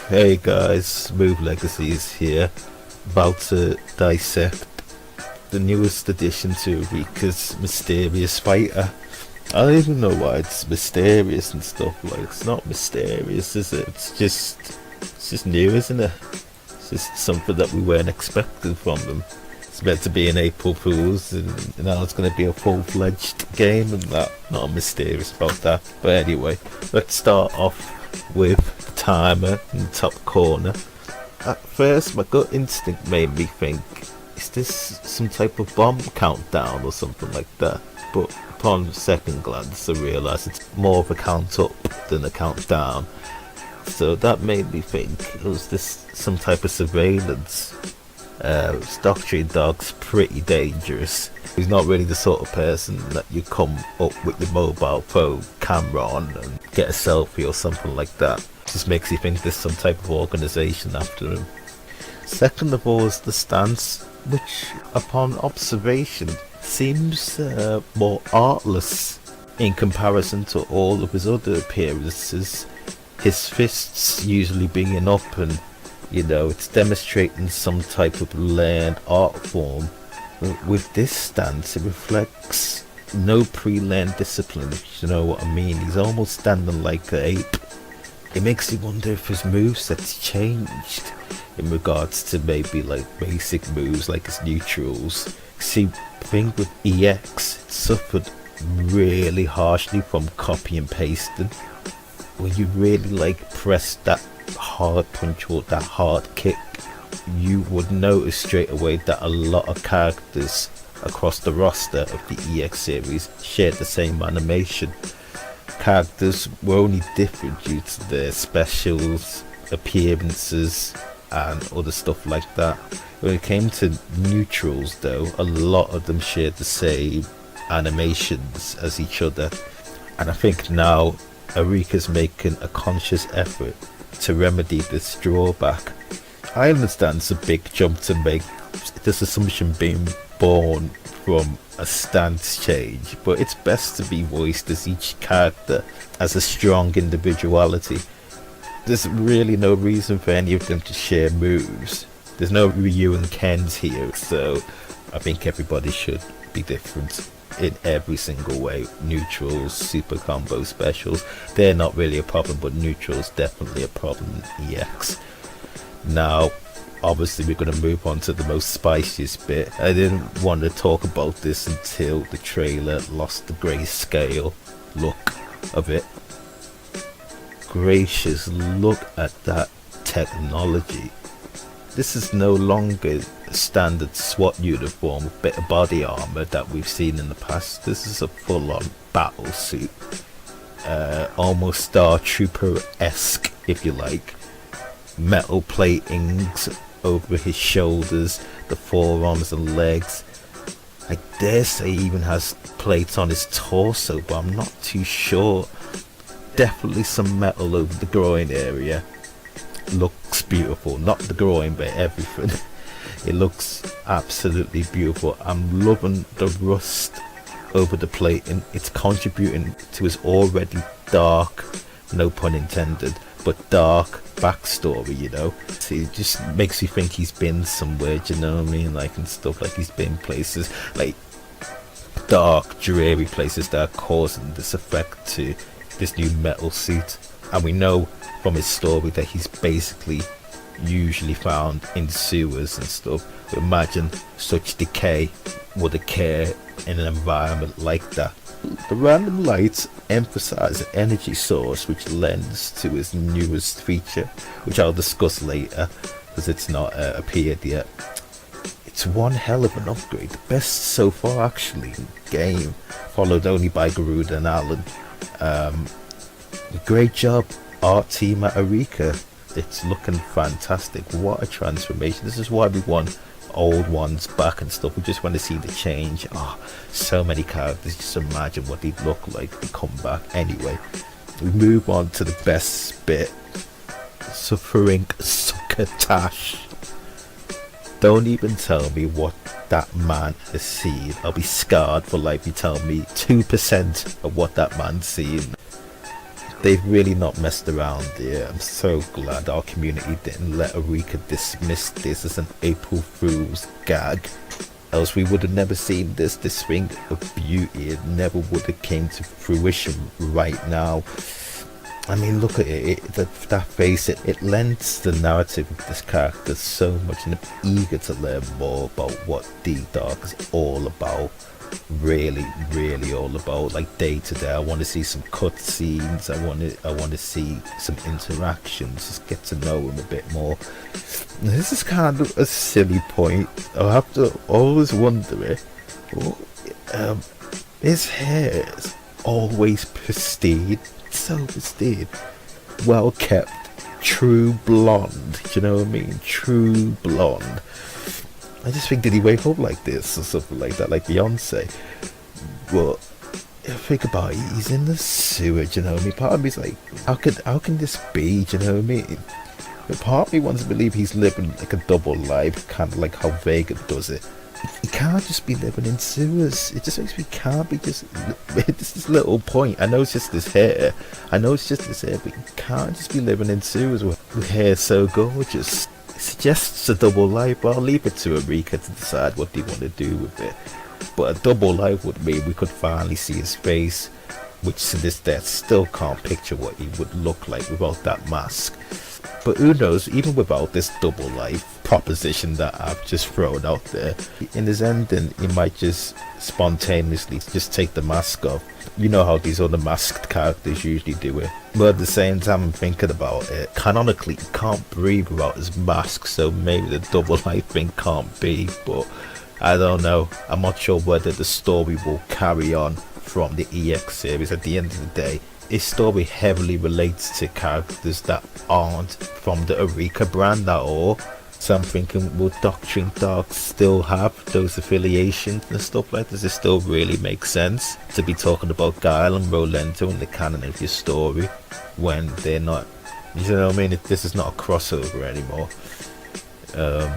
Hey guys, Smooth Legacies here, about to dissect the newest addition to Arika's Mysterious Fighter. I don't even know why it's mysterious and stuff. Like, it's not mysterious, is it? It's just new, isn't it? It's just something that we weren't expecting from them. It's meant to be an April Fool's, and now it's going to be a full-fledged game, and that, not mysterious about that. But anyway, let's start off with the timer in the top corner. At first, my gut instinct made me think, is this some type of bomb countdown or something like that? But upon second glance, I realised it's more of a count up than a countdown. So that made me think, was this some type of surveillance? Doctrine dog's pretty dangerous. He's not really the sort of person that you come up with your mobile phone camera on and get a selfie or something like that. Just makes you think there's some type of organisation after him. Second of all is the stance, which upon observation seems more artless in comparison to all of his other appearances. His fists usually being up, and it's demonstrating some type of learned art form. With this stance, it reflects no pre-learned discipline, if you know what I mean. He's almost standing like an ape. It makes you wonder if his moveset's changed in regards to maybe like basic moves like his neutrals. See, the thing with EX, it suffered really harshly from copy and pasting. When you really like press that hard punch or that hard kick, you would notice straight away that a lot of characters across the roster of the EX series shared the same animation. Characters were only different due to their specials, appearances and other stuff like that. When it came to neutrals though, a lot of them shared the same animations as each other, and I think now Arika's making a conscious effort to remedy this drawback. I understand it's a big jump to make, this assumption being born from a stance change, but it's best to be voiced as each character has a strong individuality. There's really no reason for any of them to share moves. There's no Ryu and Kens here, so I think everybody should be different in every single way. Neutrals, super combo specials, they're not really a problem, but neutrals definitely a problem in EX. Now obviously we're going to move on to the most spiciest bit. I didn't want to talk about this until the trailer lost the grayscale look of it. Gracious, look at that technology. This is no longer a standard SWAT uniform with bit of body armor that we've seen in the past. This is a full-on battle suit, almost Star Trooper-esque if you like. Metal platings over his shoulders, the forearms and legs. I dare say he even has plates on his torso, but I'm not too sure. Definitely some metal over the groin area. Looks beautiful, not the groin but everything. It looks absolutely beautiful. I'm loving the rust over the plating. It's contributing to his already dark, no pun intended, but dark backstory, So it just makes you think he's been somewhere, do you know what I mean? Like, and stuff, like he's been places like dark, dreary places that are causing this effect to this new metal suit. And we know from his story that he's basically usually found in sewers and stuff. But imagine such decay would occur in an environment like that. The random lights emphasize an energy source which lends to his newest feature, which I'll discuss later because it's not appeared yet. It's one hell of an upgrade, the best so far actually in the game, followed only by Garuda and Alan. Great job art team at Arika. It's looking fantastic. What a transformation. This is why we want old ones back and stuff. We just want to see the change. So many characters, just imagine what they'd look like if they come back. Anyway, we move on to the best bit. Suffering Succotash. Don't even tell me what that man has seen. I'll be scarred for life. You tell me 2% of what that man's seen. they've really not messed around here. I'm so glad our community didn't let Arika dismiss this as an April Fool's gag. Else we would have never seen this thing of beauty. It never would have came to fruition right now. I mean, look at it, that face, it lends the narrative of this character so much, and I'm eager to learn more about what D-Dark is all about. Really all about, like, day to day. I want to see some cutscenes. I want to see some interactions. Just get to know him a bit more. This is kind of a silly point. I have to always wonder it. His hair is always pristine. So pristine, well kept, true blonde. Do you know what I mean? True blonde. I just think, did he wake up like this or something like that, like Beyonce? Well, think about it, he's in the sewer. Do you know what I mean? Part of me's like, how can this be? Do you know what I mean? But part of me wants to believe he's living like a double life, kind of like how Vega does it. He can't just be living in sewers. It just makes me can't be just this little point. I know it's just his hair. But he can't just be living in sewers with hair so gorgeous. It suggests a double life, but I'll leave it to Arika to decide what they want to do with it. But a double life would mean we could finally see his face, which to this day I still can't picture what he would look like without that mask. But who knows, even without this double life proposition that I've just thrown out there, in his ending he might just spontaneously just take the mask off. You know how these other masked characters usually do it. But at the same time, I'm thinking about it, canonically he can't breathe without his mask, so maybe the double life thing can't be. But I don't know, I'm not sure whether the story will carry on from the EX series. At the end of the day, his story heavily relates to characters that aren't from the Arika brand at all. So I'm thinking, will Doctrine Dark still have those affiliations and stuff like this? Does it still really make sense to be talking about Guile and Rolento in the canon of your story when they're not? You know what I mean? This is not a crossover anymore.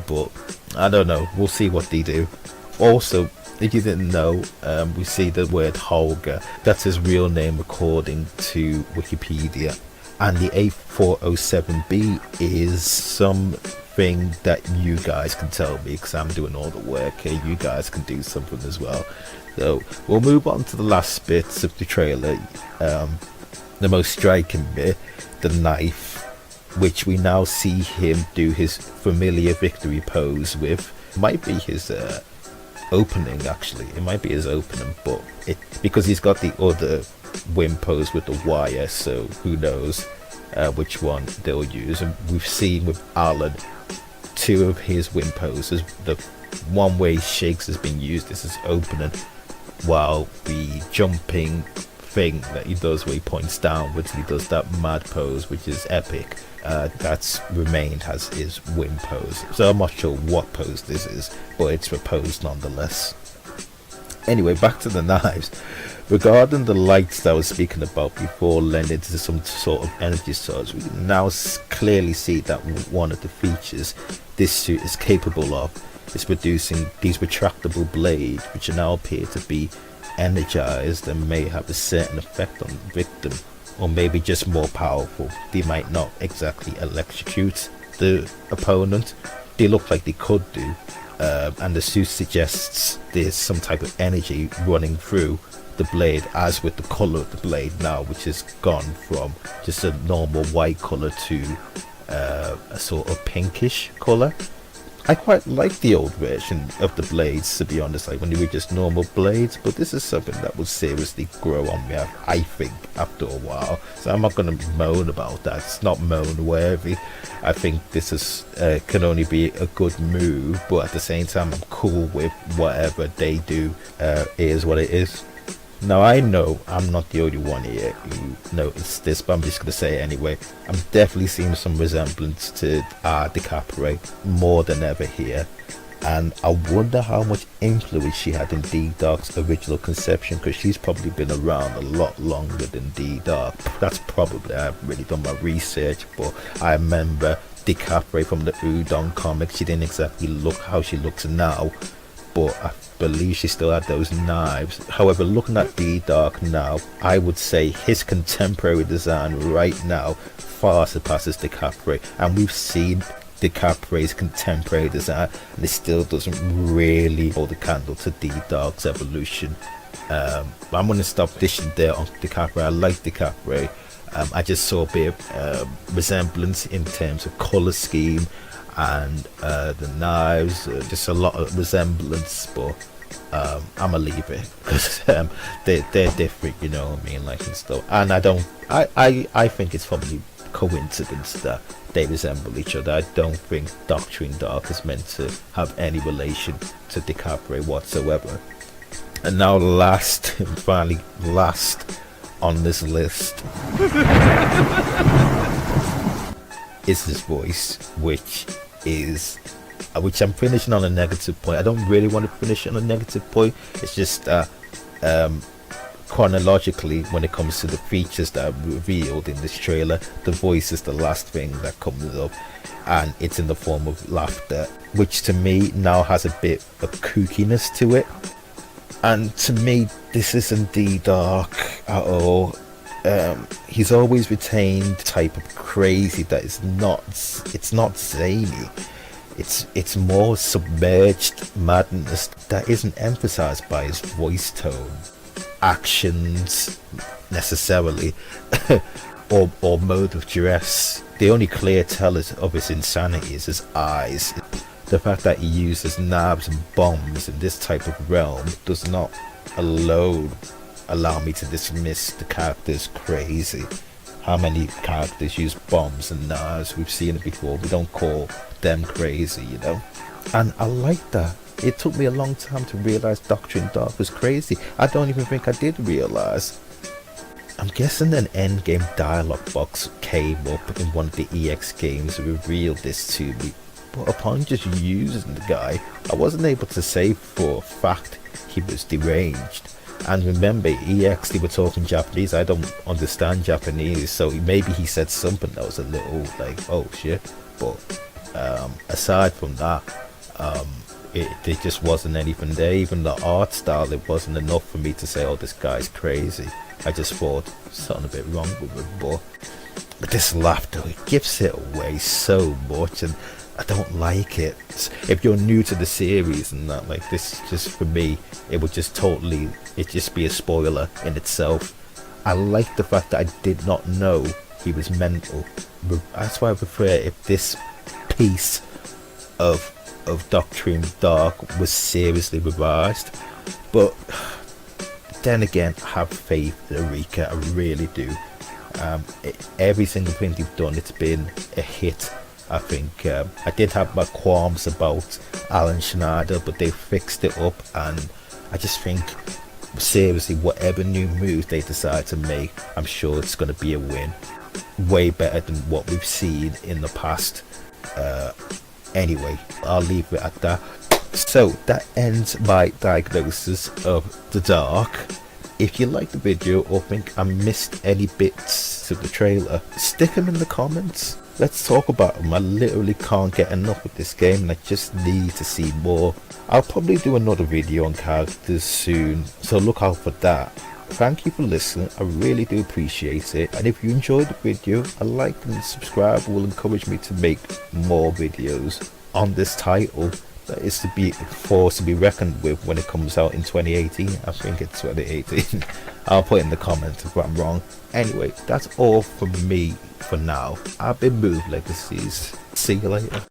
But I don't know. We'll see what they do. Also, if you didn't know, we see the word Holger. That's his real name according to Wikipedia. And the A407B is something that you guys can tell me, because I'm doing all the work here. You guys can do something as well. So we'll move on to the last bits of the trailer. The most striking bit, the knife, which we now see him do his familiar victory pose with. Might be his opening, actually. It might be his opening, but because he's got the other win pose with the wire, so who knows which one they'll use. And we've seen with Alan two of his win poses. The one way he shakes has been used as his opening, while the jumping thing that he does where he points downwards and he does that mad pose, which is epic, that's remained as his win pose. So I'm not sure what pose this is, but it's a pose nonetheless. Anyway, back to the knives. Regarding the lights that I was speaking about before lending to some sort of energy source, we can now clearly see that one of the features this suit is capable of is producing these retractable blades, which now appear to be energized and may have a certain effect on the victim, or maybe just more powerful. They might not exactly electrocute the opponent. They look like they could do, and the suit suggests there's some type of energy running through the blade, as with the color of the blade now, which has gone from just a normal white color to a sort of pinkish color. I quite like the old version of the blades, to be honest, like when they were just normal blades, but this is something that will seriously grow on me, I think, after a while. So I'm not going to moan about that. It's not moan worthy. I think this is can only be a good move, but at the same time I'm cool with whatever they do. Is what it is. Now, I know I'm not the only one here who noticed this, but I'm just going to say it anyway. I'm definitely seeing some resemblance to DiCaprio more than ever here. And I wonder how much influence she had in D-Dark's original conception, because she's probably been around a lot longer than D-Dark. That's probably, I haven't really done my research, but I remember DiCaprio from the Udon comics. She didn't exactly look how she looks now, but I believe she still had those knives. However, looking at D-Dark now, I would say his contemporary design right now far surpasses Decapre, and we've seen Decapre's contemporary design and it still doesn't really hold a candle to D-Dark's evolution. I'm going to stop dishing there on Decapre. I like Decapre. I just saw a bit of resemblance in terms of colour scheme and the knives, just a lot of resemblance, but I'm gonna leave it because they're different, you know what I mean, like, and stuff. And I think it's probably coincidence that they resemble each other. I don't think Doctrine Dark is meant to have any relation to Decapre whatsoever. And now last, finally last on this list is his voice, which I'm finishing on a negative point. I don't really want to finish on a negative point. It's just chronologically, when it comes to the features that are revealed in this trailer, the voice is the last thing that comes up, and it's in the form of laughter, which to me now has a bit of kookiness to it. And to me, this isn't D-Dark at all. He's always retained type of crazy that is not, it's not zany. It's more submerged madness that isn't emphasized by his voice tone, actions necessarily, or mode of dress. The only clear tellers of his insanity is his eyes. The fact that he uses knives and bombs in this type of realm does not alone allow me to dismiss the character's crazy. How many characters use bombs and knives? We've seen it before. We don't call them crazy, you know. And I like that. It took me a long time to realize Doctrine Dark was crazy. I don't even think I did realize. I'm guessing an endgame dialogue box came up in one of the EX games and revealed this to me. But upon just using the guy, I wasn't able to say for a fact he was deranged. And remember, EX, they were talking Japanese. I don't understand Japanese, so maybe he said something that was a little like, oh shit. But aside from that, there just wasn't anything there. Even the art style, it wasn't enough for me to say, oh, this guy's crazy. I just thought something a bit wrong with it. But this laughter, it gives it away so much, and I don't like it. If you're new to the series and that, like, this, just for me, it would just totally, it just be a spoiler in itself. I like the fact that I did not know he was mental. That's why I prefer if this piece of Doctrine Dark was seriously revised. But then again, I have faith in Arika, I really do. Every single thing they've done, it's been a hit. I think I did have my qualms about Alan Schneider, but they fixed it up, and I just think seriously, whatever new moves they decide to make, I'm sure it's going to be a win. Way better than what we've seen in the past. Anyway, I'll leave it at that. So that ends my diagnosis of the Dark. If you liked the video or think I missed any bits to the trailer, stick them in the comments. Let's talk about them. I literally can't get enough of this game and I just need to see more. I'll probably do another video on characters soon, so look out for that. Thank you for listening, I really do appreciate it, and if you enjoyed the video, a like and subscribe will encourage me to make more videos on this title that is to be forced to be reckoned with when it comes out in 2018. I think it's 2018. I'll put in the comments if I'm wrong. Anyway, that's all from me for now. I've been Move Legacies. See you later.